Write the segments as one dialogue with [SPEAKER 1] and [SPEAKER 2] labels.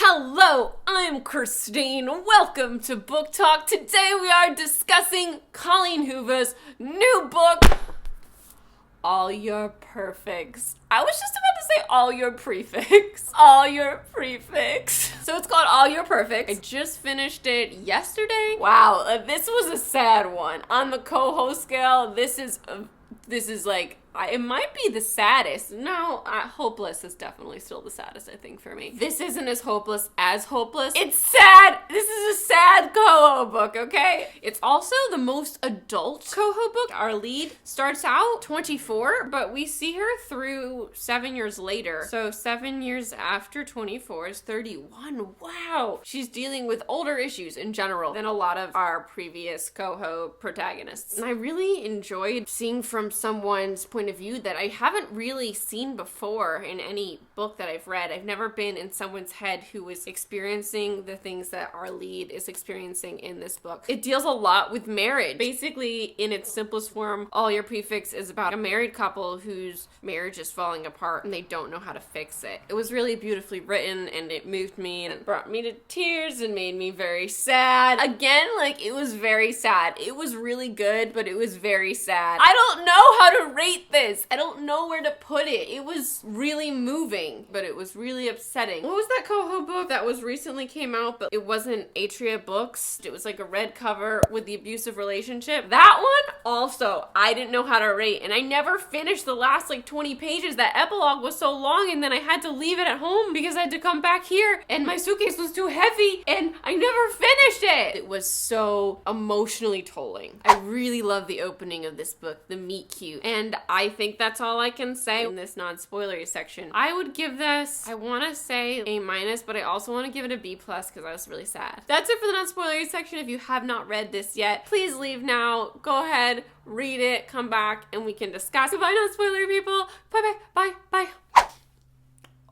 [SPEAKER 1] Hello, I'm Christine. Welcome to Book Talk. Today we are discussing Colleen Hoover's new book, All Your Perfects. I was just about to say all your prefix. All your prefix. So it's called All Your Perfects. I just finished it yesterday. Wow, this was a sad one. On the co-host scale, this is like, it might be the saddest. No, Hopeless is definitely still the saddest, I think, for me. This isn't as hopeless as Hopeless. It's sad. This is a sad Coho book, okay? It's also the most adult Coho book. Our lead starts out 24, but we see her through 7 years later. So 7 years after 24 is 31. Wow. She's dealing with older issues in general than a lot of our previous Coho protagonists. And I really enjoyed seeing from someone's point of view that I haven't really seen before in any book that I've read. I've never been in someone's head who was experiencing the things that our lead is experiencing in this book. It deals a lot with marriage. Basically, in its simplest form, All Your Prefix is about a married couple whose marriage is falling apart and they don't know how to fix it. It was really beautifully written and it moved me and it brought me to tears and made me very sad. Again, like, it was very sad. It was really good, but it was very sad. I don't know how to rate this. I don't know where to put it. It was really moving, but it was really upsetting. What was that Coho book that was recently came out, but it wasn't Atria Books? It was like a red cover with the abusive relationship. That one, also, I didn't know how to rate, and I never finished the last like 20 pages. That epilogue was so long, and then I had to leave it at home because I had to come back here, and my suitcase was too heavy, and I never finished it. It was so emotionally tolling. I really love the opening of this book, the meet cute, and I think that's all I can say in this non-spoilery section. I would give this, I want to say A-, but I also want to give it a B+ because I was really sad. That's it for the non-spoilery section. If you have not read this yet, please leave now. Go ahead, read it, come back, and we can discuss. Goodbye, non-spoilery people. Bye-bye, bye-bye.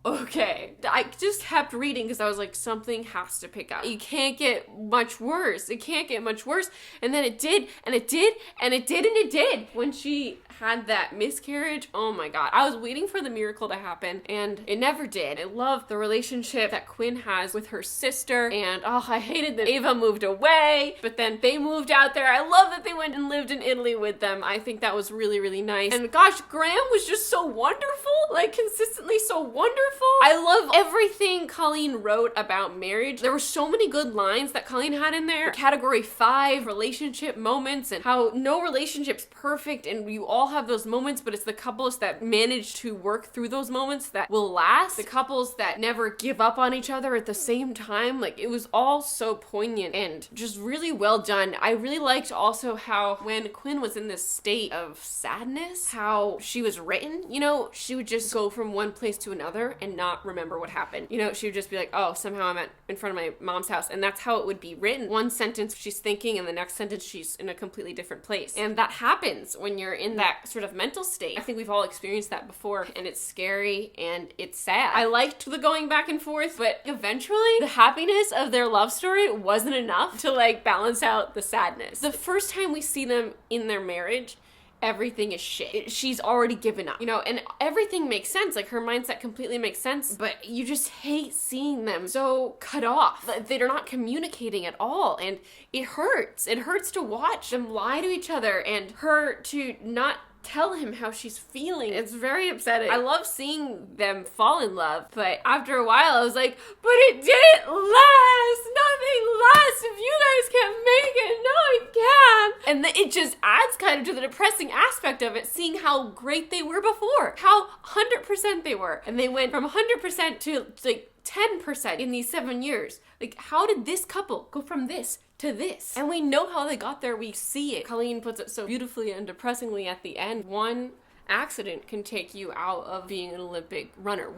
[SPEAKER 1] Okay, I just kept reading because I was like, something has to pick up. You can't get much worse. It can't get much worse. And then it did, and it did, and it did, and it did. When she had that miscarriage, oh my god. I was waiting for the miracle to happen, and it never did. I love the relationship that Quinn has with her sister, and oh, I hated that Ava moved away, but then they moved out there. I love that they went and lived in Italy with them. I think that was really, really nice. And gosh, Graham was just so wonderful, like consistently so wonderful. I love everything Colleen wrote about marriage. There were so many good lines that Colleen had in there. Category 5, relationship moments, and how no relationship's perfect, and you all have those moments, but it's the couples that manage to work through those moments that will last. The couples that never give up on each other at the same time. Like, it was all so poignant and just really well done. I really liked also how when Quinn was in this state of sadness, how she was written, you know, she would just go from one place to another and not remember what happened. You know, she would just be like, oh, somehow I'm in front of my mom's house, and that's how it would be written. One sentence she's thinking, and the next sentence she's in a completely different place. And that happens when you're in that sort of mental state. I think we've all experienced that before, and it's scary and it's sad. I liked the going back and forth, but eventually the happiness of their love story wasn't enough to like balance out the sadness. The first time we see them in their marriage, everything is shit. She's already given up, you know, and everything makes sense. Like, her mindset completely makes sense, but you just hate seeing them so cut off. They're not communicating at all, and it hurts. It hurts to watch them lie to each other and her to not tell him how she's feeling. It's very upsetting. I love seeing them fall in love, but after a while I was like, but it didn't last. Nothing lasts. If you guys can't make it, no one can. And it just adds kind of to the depressing aspect of it, seeing how great they were before, how 100% they were. And they went from 100% to like 10% in these 7 years. Like, how did this couple go from this to this? And we know how they got there. We see it. Colleen puts it so beautifully and depressingly at the end. One accident can take you out of being an Olympic runner.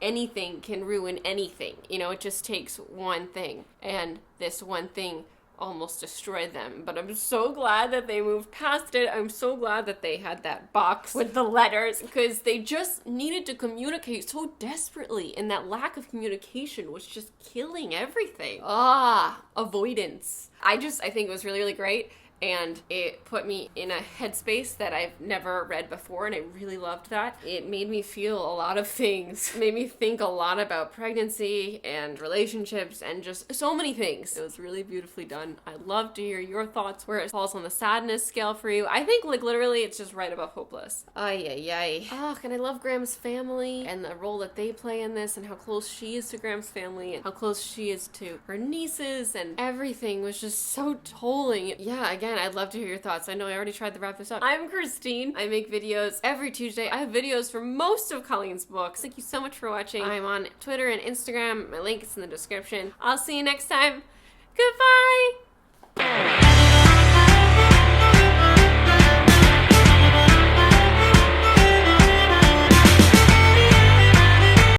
[SPEAKER 1] Anything can ruin anything. You know, it just takes one thing. And this one thing almost destroyed them. But I'm so glad that they moved past it. I'm so glad that they had that box with the letters, because they just needed to communicate so desperately, and that lack of communication was just killing everything. Avoidance. I think it was really, really great. and it put me in a headspace that I've never read before, and I really loved that. It made me feel a lot of things. It made me think a lot about pregnancy and relationships and just so many things. It was really beautifully done. I'd love to hear your thoughts, where it falls on the sadness scale for you. I think like literally it's just right above hopeless. Ay, ay, ay. Oh, and I love Graham's family and the role that they play in this, and how close she is to Graham's family and how close she is to her nieces, and everything was just so tolling. Yeah, again, I'd love to hear your thoughts. I know I already tried to wrap this up. I'm Christine. I make videos every Tuesday. I have videos for most of Colleen's books. Thank you so much for watching. I'm on Twitter and Instagram. My link is in the description. I'll see you next time. Goodbye!